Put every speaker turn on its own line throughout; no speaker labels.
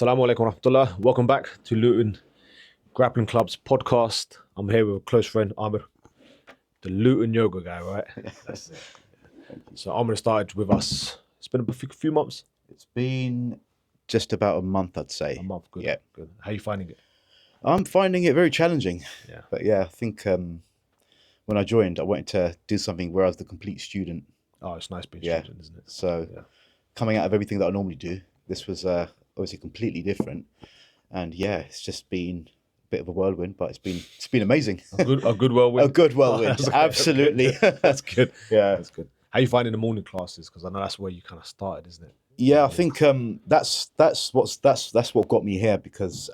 Assalamu alaikum warahmatullah. Welcome back to Luton Grappling Club's podcast. I'm here with a close friend, Amir, the Luton Yoga Guy, right? That's it. So Amir started with us. It's been a few months.
It's been just about a month, I'd say.
A month, good.
Yeah.
Good. How are you finding it?
I'm finding it very challenging.
Yeah.
But yeah, I think when I joined, I wanted to do something where I was the complete student.
Oh, it's nice being
Yeah.
student, isn't it?
So
Yeah.
coming out of everything that I normally do, this was obviously completely different. And yeah, it's just been a bit of a whirlwind, but it's been amazing.
A good whirlwind.
A good whirlwind,
That's
absolutely.
That's good.
Yeah.
That's good. How are you finding the morning classes? Because I know that's where you kind of started, isn't it?
Yeah, I think that's what got me here, because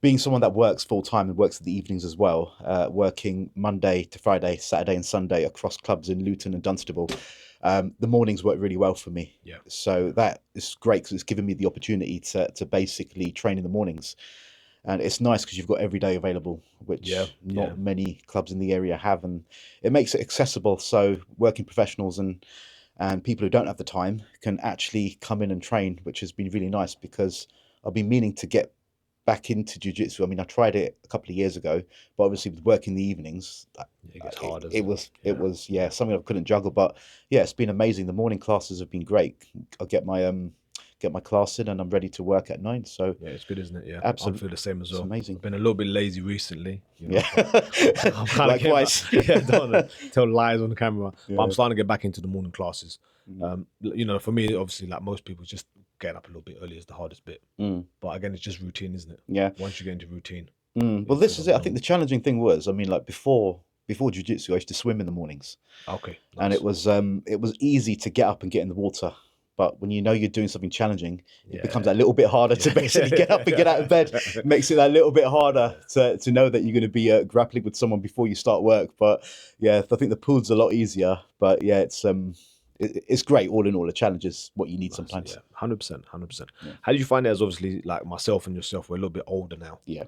being someone that works full time and works in the evenings as well, working Monday to Friday, Saturday and Sunday across clubs in Luton and Dunstable, the mornings work really well for me.
Yeah.
So that is great because it's given me the opportunity to basically train in the mornings. And it's nice because you've got every day available, which not many clubs in the area have, and it makes it accessible. So working professionals and people who don't have the time can actually come in and train, which has been really nice, because I've been meaning to get back into jiu-jitsu. I mean, I tried it a couple of years ago, but obviously with working in the evenings,
It gets hard,
it was something I couldn't juggle. But yeah, it's been amazing. The morning classes have been great. I get my class in and I'm ready to work at 9. So
yeah, it's good, isn't it? Yeah,
absolutely.
I feel the same as well.
It's amazing.
I've been a little bit lazy recently. You know,
Yeah,
I'm kind of
likewise.
don't want to tell lies on the camera,
Yeah.
but I'm starting to get back into the morning classes. You know, for me, obviously, like most people, just getting up a little bit early is the hardest bit. But again, it's just routine, isn't it?
Yeah.
Once you get into routine.
Well, this is it. I think the challenging thing was, I mean, like before jiu-jitsu, I used to swim in the mornings.
Okay.
And
nice.
it was easy to get up and get in the water. But when you know you're doing something challenging, it becomes a little bit harder to basically get up and get out of bed. It makes it a little bit harder to know that you're going to be grappling with someone before you start work. But yeah, I think the pool's a lot easier. But yeah, it's great. All in all, a challenge is what you need sometimes.
Yeah, 100%. How did you find it? As obviously, like myself and yourself, we're a little bit older now.
Yeah.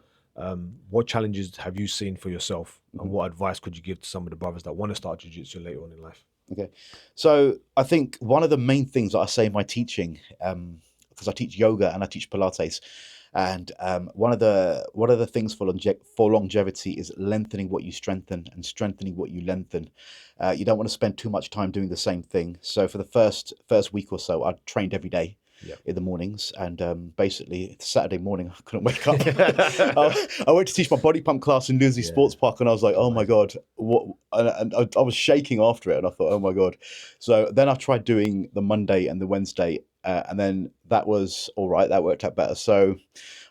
What challenges have you seen for yourself, and what advice could you give to some of the brothers that want to start jiu-jitsu later on in life?
Okay, so I think one of the main things that I say in my teaching, because I teach yoga and I teach Pilates, and one of the things for longevity is lengthening what you strengthen and strengthening what you lengthen. You don't want to spend too much time doing the same thing. So for the first week or so, I trained every day.
Yeah.
In the mornings, and basically Saturday morning I couldn't wake up. I went to teach my body pump class in Luton Sports Park, and I was like, oh my god, what? And I was shaking after it, and I thought, oh my god. So then I tried doing the Monday and the Wednesday, and then that was all right. That worked out better. So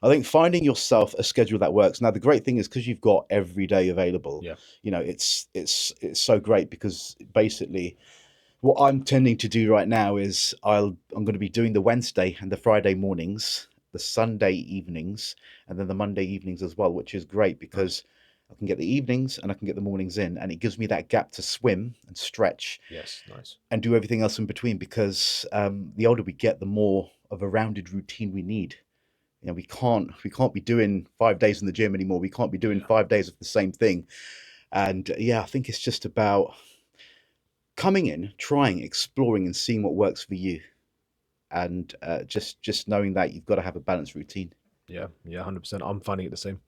I think finding yourself a schedule that works. Now the great thing is, because you've got every day available, you know, it's so great, because basically what I'm tending to do right now is I'm going to be doing the Wednesday and the Friday mornings, the Sunday evenings, and then the Monday evenings as well, which is great because I can get the evenings and I can get the mornings in, and it gives me that gap to swim and stretch.
Yes, nice.
And do everything else in between, because the older we get, the more of a rounded routine we need. You know, we can't be doing 5 days in the gym anymore. We can't be doing 5 days of the same thing. And yeah, I think it's just about coming in, trying, exploring, and seeing what works for you, and just knowing that you've got to have a balanced routine.
Yeah, 100%. I'm finding it the same.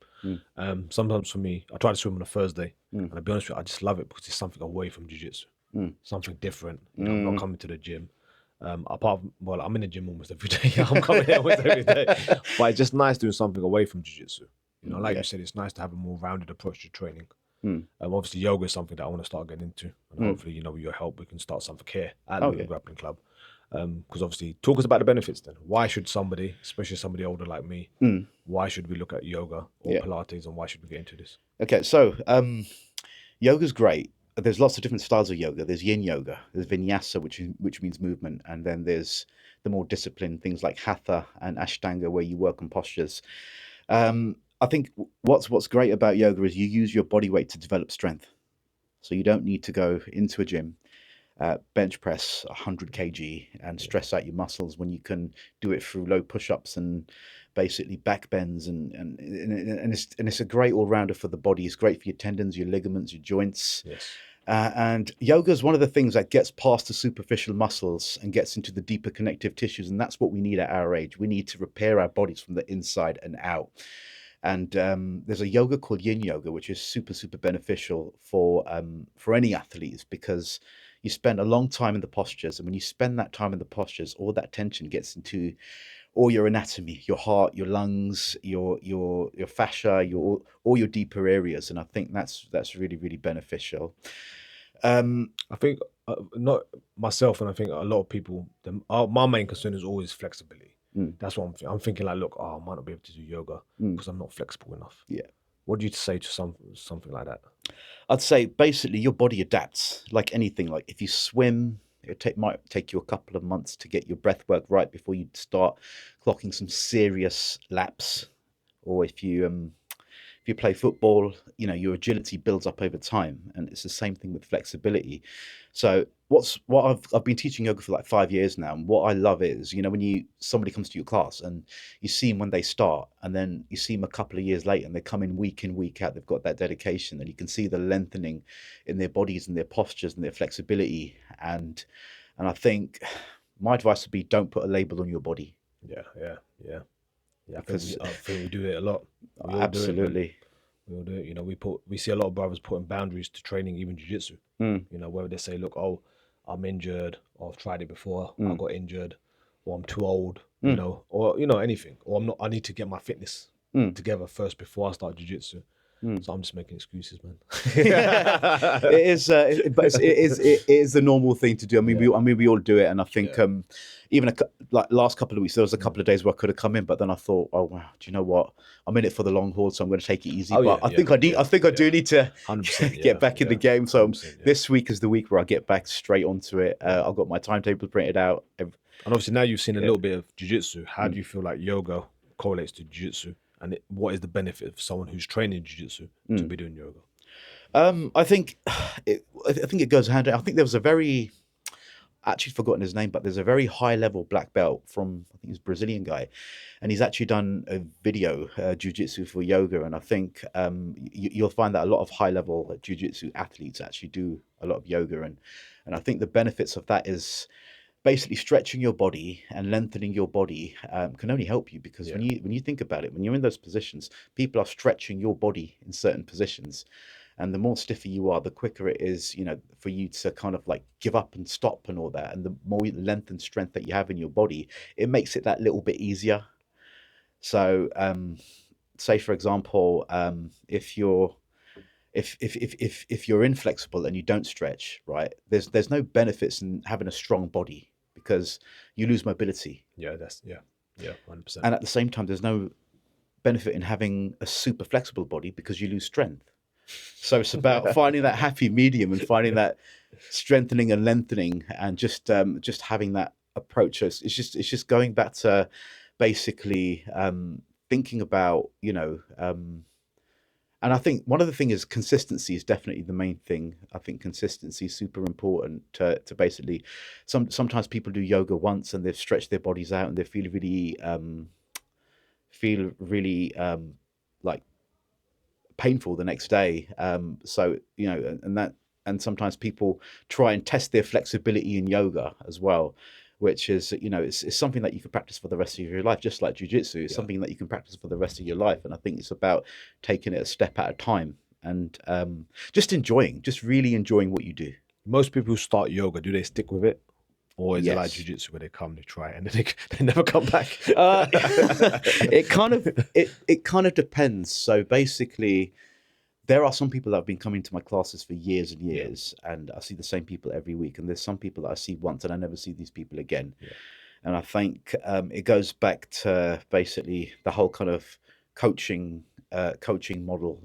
Sometimes for me, I try to swim on a Thursday, and I'll be honest with you, I just love it because it's something away from jiu-jitsu, something different. You know, I'm not coming to the gym. Well, I'm in the gym almost every day. I'm coming here almost every day, but it's just nice doing something away from jiu-jitsu. You know, like you said, it's nice to have a more rounded approach to training. Obviously, yoga is something that I want to start getting into, and hopefully, you know, with your help, we can start something here at Luton Grappling Club. Because obviously, talk us about the benefits. Then, why should somebody, especially somebody older like me, why should we look at yoga or Pilates, and why should we get into this?
Okay, so yoga's great. There's lots of different styles of yoga. There's yin yoga, there's vinyasa, which means movement, and then there's the more disciplined things like hatha and ashtanga, where you work on postures. I think what's great about yoga is you use your body weight to develop strength. So you don't need to go into a gym, bench press 100 kg and stress out your muscles, when you can do it through low push-ups and basically back bends, and it's a great all-rounder for the body. It's great for your tendons, your ligaments, your joints.
Yes.
And yoga is one of the things that gets past the superficial muscles and gets into the deeper connective tissues. And that's what we need at our age. We need to repair our bodies from the inside and out. And there's a yoga called yin yoga, which is super, super beneficial for any athletes, because you spend a long time in the postures. And when you spend that time in the postures, all that tension gets into all your anatomy, your heart, your lungs, your fascia, all your deeper areas. And I think that's really, really beneficial.
I think not myself, and I think a lot of people, my main concern is always flexibility. That's what I'm thinking. Like, look, I might not be able to do yoga because I'm not flexible enough.
Yeah.
What do you say to something like that?
I'd say basically your body adapts like anything. Like if you swim, it might take you a couple of months to get your breath work right before you start clocking some serious laps. Or if you play football, your agility builds up over time, and it's the same thing with flexibility. So what I've been teaching yoga for like 5 years now, and what I love is, when somebody comes to your class and you see them when they start, and then you see them a couple of years later, and they come in, week out, they've got that dedication, and you can see the lengthening in their bodies and their postures and their flexibility. And I think my advice would be, don't put a label on your body.
Yeah. I think we do it a lot.
Absolutely.
We all do it. We see a lot of brothers putting boundaries to training, even jiu-jitsu. Whether they say, look, oh, I'm injured, or I've tried it before, I got injured, or I'm too old, or anything, or I need to get my fitness together first before I start jiu-jitsu. So I'm just making excuses, man.
It is, but it is the normal thing to do. I mean, we all do it, and I think even like last couple of weeks, there was a couple of days where I could have come in, but then I thought, oh wow, do you know what? I'm in it for the long haul, so I'm going to take it easy. I think I do need to
100%,
get back in the game. So this week is the week where I get back straight onto it. I've got my timetable printed out.
And obviously now you've seen a little bit of jiu-jitsu. How do you feel like yoga correlates to jiu-jitsu? And what is the benefit of someone who's training jiu-jitsu to be doing yoga?
I think it goes hand in hand. I think there was actually forgotten his name, but there's a very high level black belt from, I think he's a Brazilian guy, and he's actually done a video, jiu-jitsu for yoga. And I think you'll find that a lot of high level jiu-jitsu athletes actually do a lot of yoga. And I think the benefits of that is basically stretching your body and lengthening your body can only help you, because when you think about it, when you're in those positions, people are stretching your body in certain positions, and the more stiffer you are, the quicker it is, for you to kind of like give up and stop and all that. And the more length and strength that you have in your body, it makes it that little bit easier. So say for example, if you're inflexible and you don't stretch, right, there's no benefits in having a strong body, because you lose mobility.
Yeah, 100%.
And at the same time, there's no benefit in having a super flexible body, because you lose strength. So it's about finding that happy medium and finding that strengthening and lengthening, and just having that approach. It's just going back to basically thinking about, and I think one of the things is consistency is definitely the main thing. I think consistency is super important to basically, sometimes people do yoga once and they've stretched their bodies out and they feel really like painful the next day. So, and sometimes people try and test their flexibility in yoga as well, which is, it's something that you can practice for the rest of your life, just like jiu-jitsu. It's something that you can practice for the rest of your life. And I think it's about taking it a step at a time and just really enjoying what you do.
Most people who start yoga, do they stick with it? Or is it like jiu-jitsu where they come, they try it, and then they never come back?
It kind of depends. So basically, there are some people that have been coming to my classes for years and years, and I see the same people every week. And there's some people that I see once and I never see these people again. Yeah. And I think it goes back to basically the whole kind of coaching model,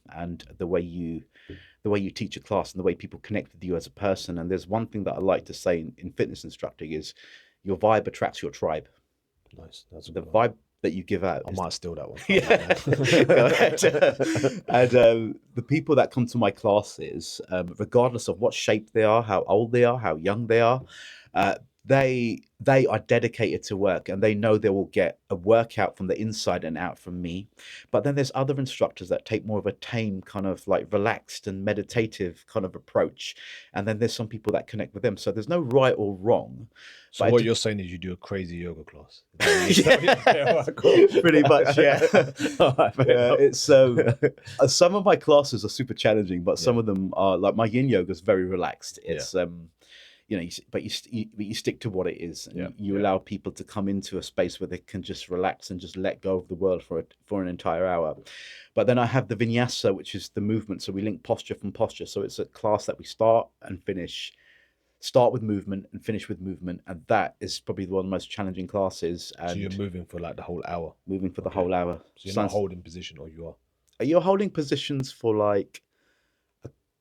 and the way you teach a class and the way people connect with you as a person. And there's one thing that I like to say in fitness instructing is your vibe attracts your tribe.
Nice. That's
the vibe that you give out.
I might steal that one.
Yeah. Go ahead. And the people that come to my classes, regardless of what shape they are, how old they are, how young they are, they are dedicated to work, and they know they will get a workout from the inside and out from me. But then there's other instructors that take more of a tame, kind of like relaxed and meditative kind of approach, and then there's some people that connect with them. So there's no right or wrong.
So what you're saying is you do a crazy yoga class.
Yeah, pretty much, yeah. It's some of my classes are super challenging, but some of them are, like my yin yoga is very relaxed. It's you know, but you stick to what it is, and you allow people to come into a space where they can just relax and just let go of the world for an entire hour. But then I have the vinyasa, which is the movement. So we link posture from posture. So it's a class that we start with movement and finish with movement, and that is probably one of the most challenging classes. And
so you're moving for like the whole hour.
Moving for the whole hour.
So you're not holding position, or you are?
You're holding positions for like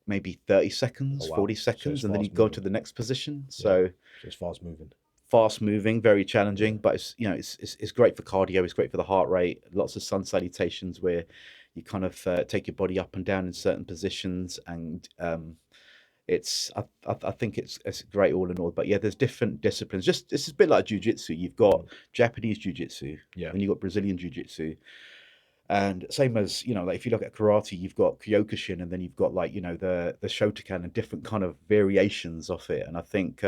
maybe 30 seconds, 40 seconds, and then you go to the next position. So
it's fast moving.
Fast moving, very challenging, but it's great for cardio. It's great for the heart rate. Lots of sun salutations where you kind of take your body up and down in certain positions, and I think it's great all in all. But yeah, there's different disciplines. Just it's a bit like jiu-jitsu. You've got Japanese jiu-jitsu, and you've got Brazilian jiu-jitsu. And same as, you know, like if you look at karate, you've got Kyokushin, and then you've got like, you know, the Shotokan and different kind of variations of it. And I think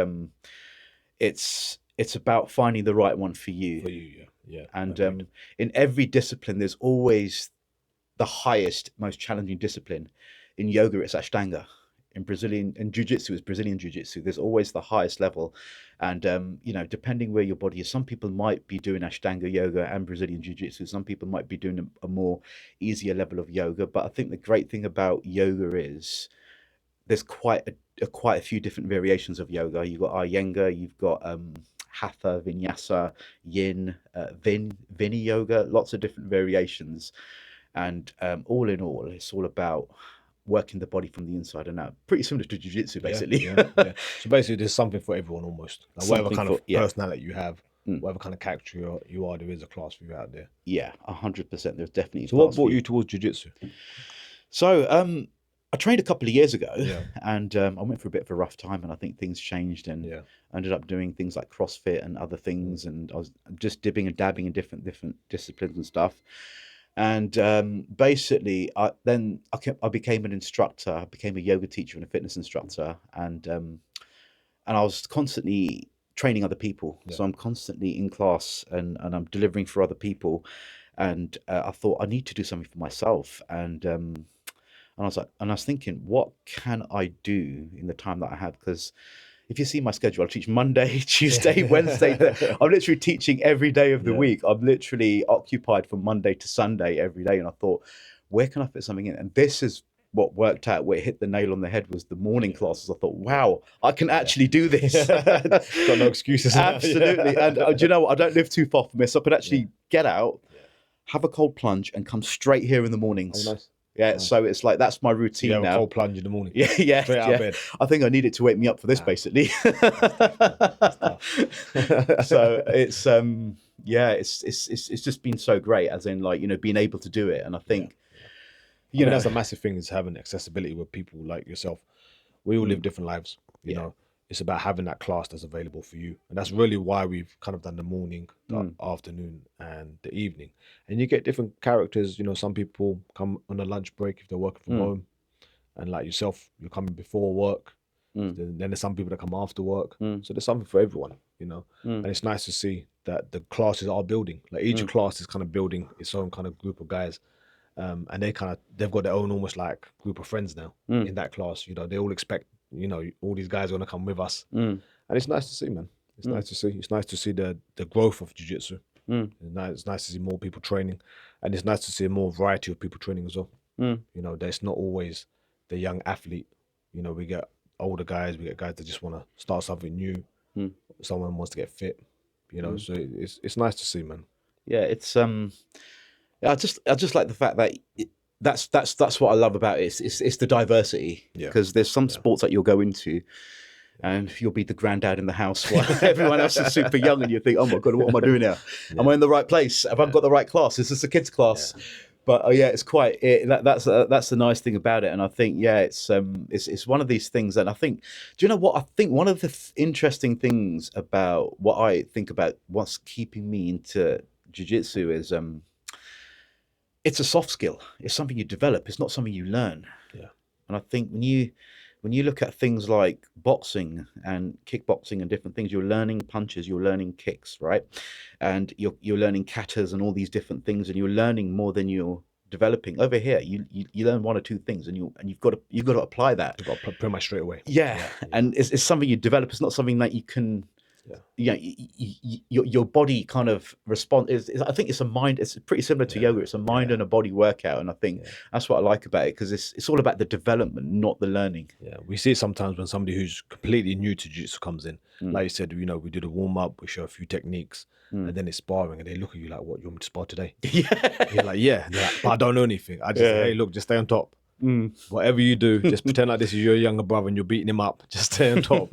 it's about finding the right one for you.
For you, yeah.
And in every discipline, there's always the highest, most challenging discipline. In yoga, it's Ashtanga. In jiu-jitsu, it's Brazilian Jiu-jitsu. There's always the highest level. And, you know, depending where your body is, some people might be doing Ashtanga yoga and Brazilian Jiu-jitsu. Some people might be doing a more easier level of yoga. But I think the great thing about yoga is there's quite a few different variations of yoga. You've got Iyengar, you've got Hatha, Vinyasa, Yin, Vini yoga, lots of different variations. And all in all, it's all about working the body from the inside and out. Pretty similar to jiu-jitsu, basically.
So basically, there's something for everyone almost. Like whatever kind of personality you have, whatever kind of character you are, there is a class for you out there.
Yeah, 100%. There's definitely.
So what brought you towards jiu-jitsu?
So I trained a couple of years ago, and I went through a bit of a rough time, and I think things changed, and I ended up doing things like CrossFit and other things, and I was just dipping and dabbing in different disciplines and stuff. And basically, I became an instructor. I became a yoga teacher and a fitness instructor, and I was constantly training other people. So I'm constantly in class, and I'm delivering for other people. And I thought I need to do something for myself. And I was thinking, what can I do in the time that I have? Because if you see my schedule, I teach Monday, Tuesday, Wednesday. I'm literally teaching every day of the week. I'm literally occupied from Monday to Sunday every day. And I thought, where can I fit something in? And this is what worked out, where it hit the nail on the head, was the morning classes. I thought, wow, I can actually do this.
Got no excuses.
Absolutely. And do you know what? I don't live too far from this. So I could actually get out, have a cold plunge, and come straight here in the mornings. Oh, nice. Yeah, so it's like that's my routine now.
A cold plunge in the morning.
Yeah.
Straight out of bed.
I think I need it to wake me up for this, basically. So it's it's just been so great, as in, like, you know, being able to do it. And I think
you know, that's a massive thing, is having accessibility with people like yourself. We all live different lives, you know. It's about having that class that's available for you. And that's really why we've kind of done the morning, the afternoon, and the evening. And you get different characters. You know, some people come on a lunch break if they're working from home. And like yourself, you're coming before work. Then there's some people that come after work. So there's something for everyone, you know. And it's nice to see that the classes are building. Like each class is kind of building its own kind of group of guys. And they've got their own almost like group of friends now in that class. You know, they all expect, you know, all these guys are going to come with us. And it's nice to see, man. It's nice to see. It's nice to see the growth of jiu-jitsu. It's nice to see more people training. And it's nice to see more variety of people training as well. You know, there's not always the young athlete. You know, we get older guys, we get guys that just want to start something new. Someone wants to get fit, you know, so it's nice to see, man.
Yeah, it's I just like the fact that that's what I love about it. It's the diversity, because there's some sports that you'll go into and you'll be the granddad in the house while everyone else is super young, and you think, oh my God, what am I doing now? Am I in the right place? Have I got the right class? Is this a kids class? But yeah, it's quite that's the nice thing about it, and I think it's one of these things that I think. Do you know what I think? One of the interesting things about what I think about what's keeping me into jiu-jitsu is it's a soft skill. It's something you develop. It's not something you learn.
Yeah.
And I think when you look at things like boxing and kickboxing and different things, you're learning punches, you're learning kicks, right? And you're learning katas and all these different things, and you're learning more than you're developing. Over here, you learn one or two things, and you've got to apply that.
You've got to pretty much straight away.
Yeah. And it's something you develop. It's not something that you can.
Yeah.
Your body kind of response is I think it's a mind. It's pretty similar to yoga. It's a mind and a body workout, and I think that's what I like about it, because it's all about the development, not the learning.
Yeah, we see it sometimes when somebody who's completely new to jiu-jitsu comes in. Like you said, we do the warm up, we show a few techniques, and then it's sparring, and they look at you like, "What, you want me to spar today?"
Yeah,
you're like, "Yeah," and they're like, but I don't know anything. I just say, "Hey, look, just stay on top. Whatever you do, just pretend like this is your younger brother and you're beating him up. Just stay on top."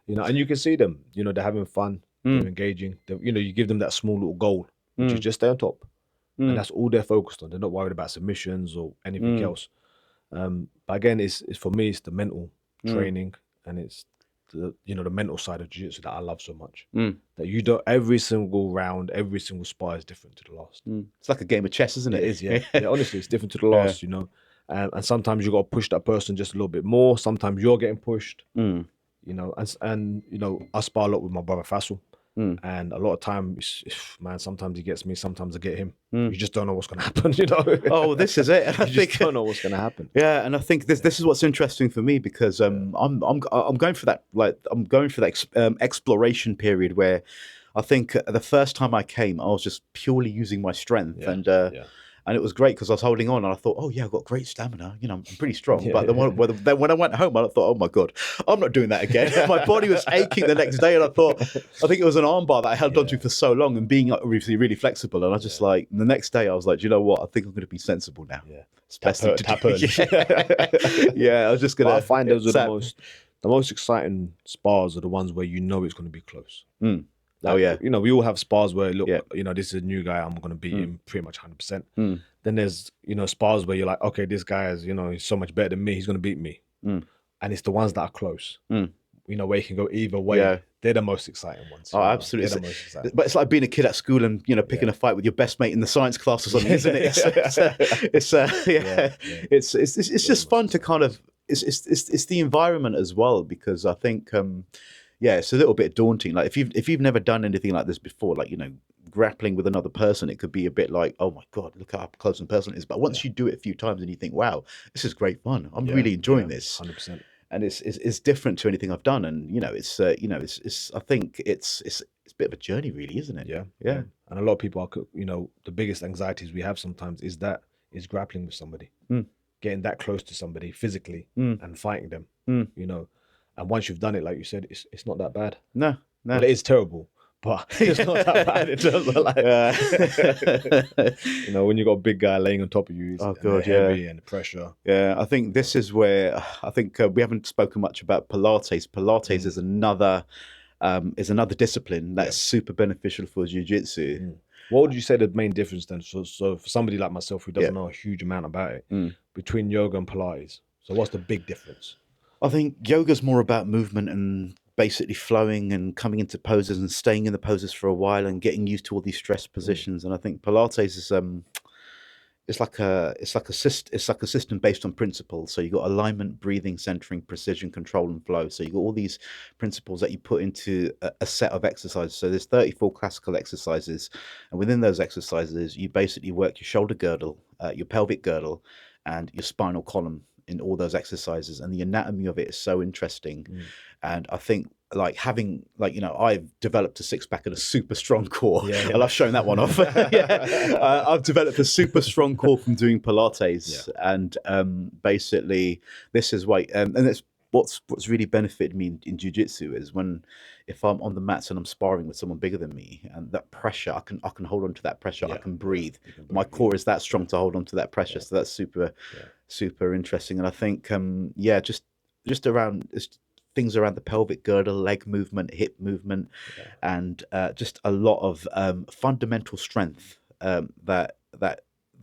And you can see them. They're having fun. They're engaging. You give them that small little goal, which is just stay on top, and that's all they're focused on. They're not worried about submissions or anything else. But again, it's for me, it's the mental training, and it's the mental side of jiu-jitsu that I love so much. That you don't, every single round, every single spar is different to the last.
It's like a game of chess, isn't it?
It is, yeah. Honestly, it's different to the last. And sometimes you got to push that person just a little bit more. Sometimes you're getting pushed. And I spar a lot with my brother Faisal. And a lot of times, man, sometimes he gets me, sometimes I get him. You just don't know what's going to happen,
Oh, this is it.
I just don't know what's going to happen.
Yeah, and I think this is what's interesting for me, because I'm going for that exploration period where I think the first time I came, I was just purely using my strength, and it was great because I was holding on, and I thought, oh yeah, I've got great stamina, I'm pretty strong. But then when I went home, I thought, oh my God, I'm not doing that again. My body was aching the next day, and I think it was an armbar that I held onto for so long, and being obviously really flexible. And I just the next day I was like, do you know what? I think I'm going to be sensible now.
Yeah,
it's best to tap early. I was just going to.
I find those are the most exciting spars are the ones where it's going to be close. We all have spars where this is a new guy, I'm going to beat him pretty much 100%. Then there's spars where you're like, okay, this guy is he's so much better than me, he's going to beat me. And it's the ones that are close. Where you can go either way. They're the most exciting ones.
Oh, absolutely. They're the most exciting. But it's like being a kid at school and picking a fight with your best mate in the science class or something, isn't it? It's just fun to kind of it's the environment as well, because I think it's a little bit daunting. Like if you've never done anything like this before, like grappling with another person, it could be a bit like, oh my God, look how close and personal it is. But once you do it a few times and you think, wow, this is great fun. I'm really enjoying this.
100%.
And it's different to anything I've done. And it's I think it's a bit of a journey, really, isn't it?
Yeah. And a lot of people are, the biggest anxieties we have sometimes is grappling with somebody, getting that close to somebody physically and fighting them. And once you've done it, like you said, it's not that bad.
No.
Well, it is terrible, but it's not that bad. It does when you got a big guy laying on top of you, heavy and the pressure.
Yeah, I think this is where I think we haven't spoken much about Pilates. Pilates is another discipline that's super beneficial for jiu-jitsu.
What would you say the main difference then? So for somebody like myself who doesn't know a huge amount about it, between yoga and Pilates, so what's the big difference?
I think yoga's more about movement and basically flowing and coming into poses and staying in the poses for a while and getting used to all these stress positions. And I think Pilates is it's like a system based on principles. So you got alignment, breathing, centering, precision, control, and flow. So you got all these principles that you put into a set of exercises. So there's 34 classical exercises, and within those exercises, you basically work your shoulder girdle, your pelvic girdle, and your spinal column in all those exercises. And the anatomy of it is so interesting. And I think I've developed a six-pack and a super strong core. I love showing that one off. I've developed a super strong core from doing Pilates. And basically this is why, and it's what's really benefited me in jiu-jitsu is if I'm on the mats and I'm sparring with someone bigger than me, and that pressure, I can hold on to that pressure. I can breathe. My core is that strong to hold on to that pressure. So that's super interesting. And I think just around things around the pelvic girdle, leg movement, hip movement, and just a lot of fundamental strength that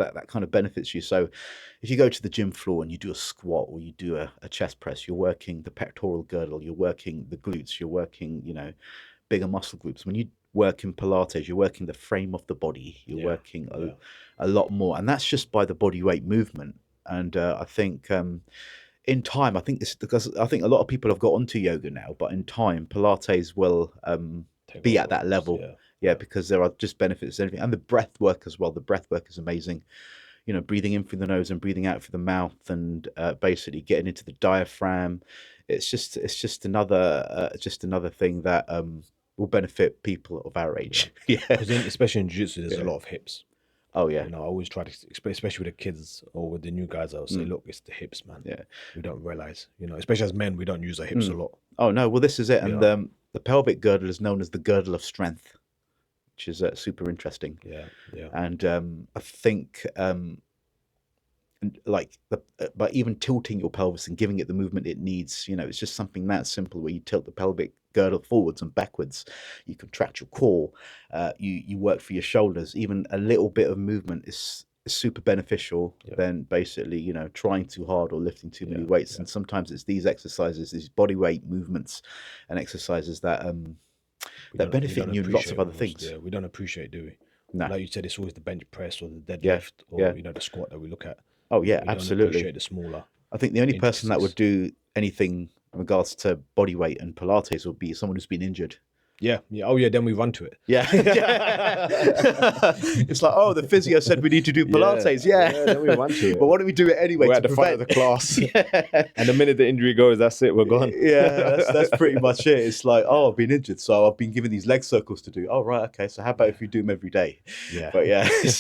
that kind of benefits you. So if you go to the gym floor and you do a squat or you do a chest press, you're working the pectoral girdle, you're working the glutes, you're working, you know, bigger muscle groups. When you work in Pilates, you're working the frame of the body, you're working a lot more, and that's just by the body weight movement. And I think in time, I think it's because I think a lot of people have got onto yoga now, but in time Pilates will be at that level. Because there are just benefits to everything, and the breath work as well. The breath work is amazing, you know, breathing in through the nose and breathing out through the mouth, and basically getting into the diaphragm. It's just another thing that will benefit people of our age.
Especially in jiu-jitsu, there's a lot of hips.
Oh yeah.
You know, I always try to, especially with the kids or with the new guys, I'll say, look, it's the hips, man. We don't realize, you know, especially as men, we don't use our hips a lot.
Oh no, well this is it. And the pelvic girdle is known as the girdle of strength, which is super interesting. And I think but even tilting your pelvis and giving it the movement it needs, you know, it's just something that simple where you tilt the pelvic girdle forwards and backwards, you contract your core, you work for your shoulders. Even a little bit of movement is super beneficial than basically, you know, trying too hard or lifting too many weights. And sometimes it's these exercises, these body weight movements and exercises that that benefit you in lots of other things.
We don't appreciate, do we?
No.
Like you said, it's always the bench press or the deadlift or you know, the squat that we look at.
Oh yeah,
we
absolutely.
Don't appreciate the smaller.
I think the only person that would do anything in regards to body weight and Pilates would be someone who's been injured.
Oh yeah, then we run to it.
It's like, oh, the physio said we need to do Pilates.
Then we run to it.
But why don't we do it anyway?
We're at the front of the class. And the minute the injury goes, that's it, we're gone.
That's pretty much it. It's like, oh, I've been injured, so I've been given these leg circles to do. Oh right, okay, so how about if you do them every day? But it's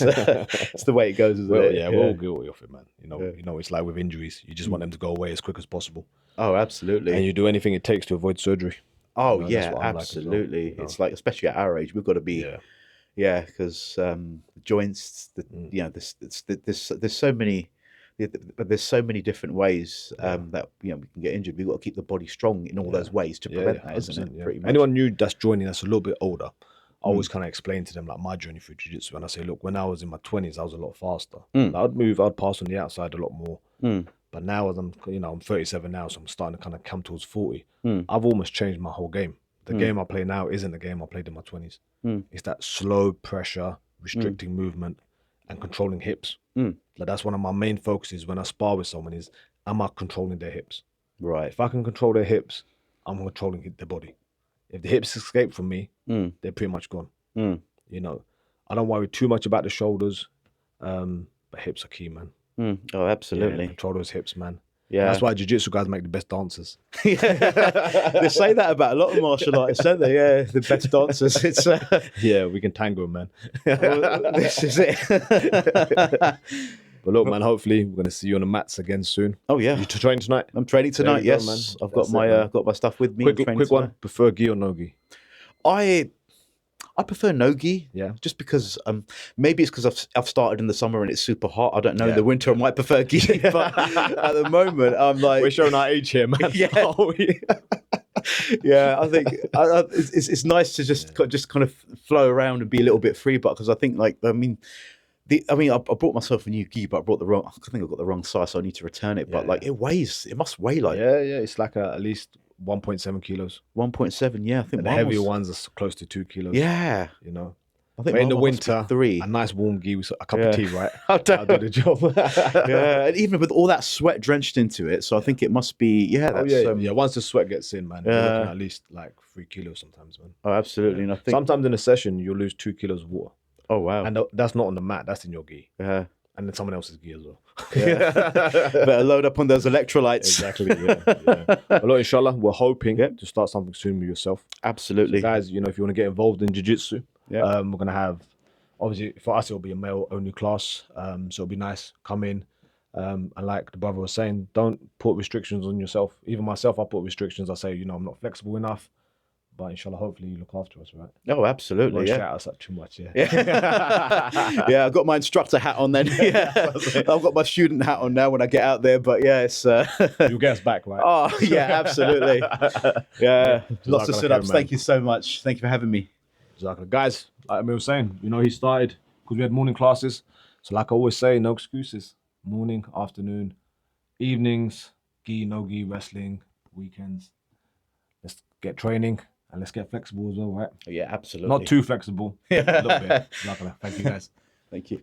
the way it goes, isn't it?
We're all guilty of it, man. You know, it's like with injuries, you just want them to go away as quick as possible.
Oh, absolutely.
And you do anything it takes to avoid surgery.
Oh, absolutely. Like well, it's like, especially at our age, we've got to be, because joints, there's so many different ways that we can get injured. We've got to keep the body strong in all those ways to prevent that, isn't it? Pretty much.
Anyone new that's joining that's a little bit older, I always kind of explain to them like my journey through jiu-jitsu, and I say, look, when I was in my 20s, I was a lot faster. I'd pass on the outside a lot more. But now as I'm 37 now, so I'm starting to kind of come towards 40. I've almost changed my whole game. The game I play now isn't the game I played in my 20s. It's that slow pressure, restricting movement, and controlling hips. Like that's one of my main focuses when I spar with someone is, am I controlling their hips?
Right.
If I can control their hips, I'm controlling their body. If the hips escape from me, they're pretty much gone. You know, I don't worry too much about the shoulders, but hips are key, man.
Oh, absolutely.
Control those hips, man.
Yeah.
That's why jiu-jitsu guys make the best dancers.
They say that about a lot of martial artists, don't they? Yeah, the best dancers. It's
we can tango, man.
Well, this is it.
But look, man, hopefully we're gonna see you on the mats again soon.
Oh yeah.
You train tonight?
I'm training tonight, yes.
Go, man.
I've got my stuff with me.
Quick one. Prefer gi or no gi?
I prefer no gi, just because maybe it's because I've started in the summer and it's super hot. I don't know. In the winter I might prefer gi, but at the moment I'm like,
we're showing our age here, man.
I think it's nice to just kind of flow around and be a little bit free. But because I think I brought myself a new gi, but I got the wrong size, so I need to return it. But it must weigh like
it's like at least 1.7 kilos.
1.7, I think.
And the heavier ones are close to 2 kilos.
Yeah,
you know.
I think
in the winter,
3.
A nice warm gi with a cup of tea, right? I'll do the job.
And even with all that sweat drenched into it, so I think it must be.
Once the sweat gets in, man, you're looking at least like 3 kilos sometimes, man.
Oh, absolutely. And I think
sometimes in a session you'll lose 2 kilos of water.
Oh wow!
And that's not on the mat; that's in your gi. And then someone else's gi as well.
Better load up on those electrolytes.
Exactly. Well, look, inshallah, we're hoping to start something soon with yourself.
Absolutely,
so guys. You know, if you want to get involved in jiu-jitsu, we're gonna have. Obviously, for us, it'll be a male-only class. So it'll be nice. Come in, and like the brother was saying, don't put restrictions on yourself. Even myself, I put restrictions. I say, I'm not flexible enough. But inshallah, hopefully you look after us, right?
Oh, absolutely.
Shout us up too much,
I've got my instructor hat on then. I've got my student hat on now when I get out there. But it's
you'll get us back, right?
Oh yeah, absolutely. Lots of sit-ups. Thank you so much. Thank you for having me.
Guys, like Amir was saying, he started because we had morning classes. So like I always say, no excuses. Morning, afternoon, evenings, gi, no gi, wrestling, weekends. Let's get training and let's get flexible as well, right?
Yeah, absolutely.
Not too flexible, a little bit. Thank you guys.
Thank you.